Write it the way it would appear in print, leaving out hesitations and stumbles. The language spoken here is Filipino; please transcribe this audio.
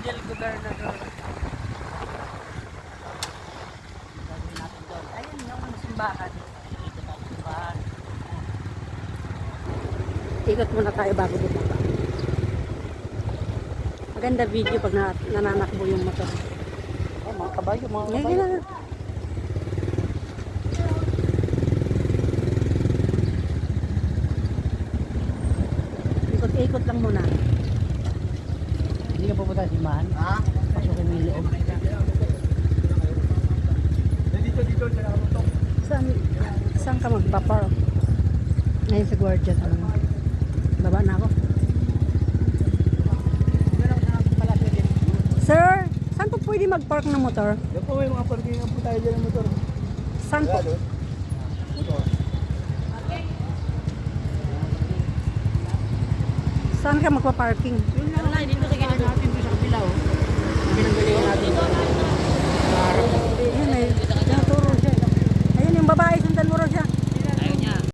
Angel Gobernador. Ayun yung simbahan. Ikot muna tayo bago bumaba. Maganda video pag nananakbo yung motor. Oh, mga kabayo, mga Ngayon kabayo. na. Ikot-ikot lang muna. Hindi ka pupunta sa simbahan? Ha? Pasukin mo yung loob. Dito, Saan ka magpa-park? Ngayon sa Guardian. Baba na ako. Sir, saan po pwede mag-park ng motor? Yan po, may mga parkingan po tayo dyan ng motor. Saan po? Saan ka magpa-parking? Yun lang na, dito sa gilid natin doon sa kabila. Pinanggalingan natin. Ayun, may tinuturo siya. Ayun, yung babae, sundan mo rin siya.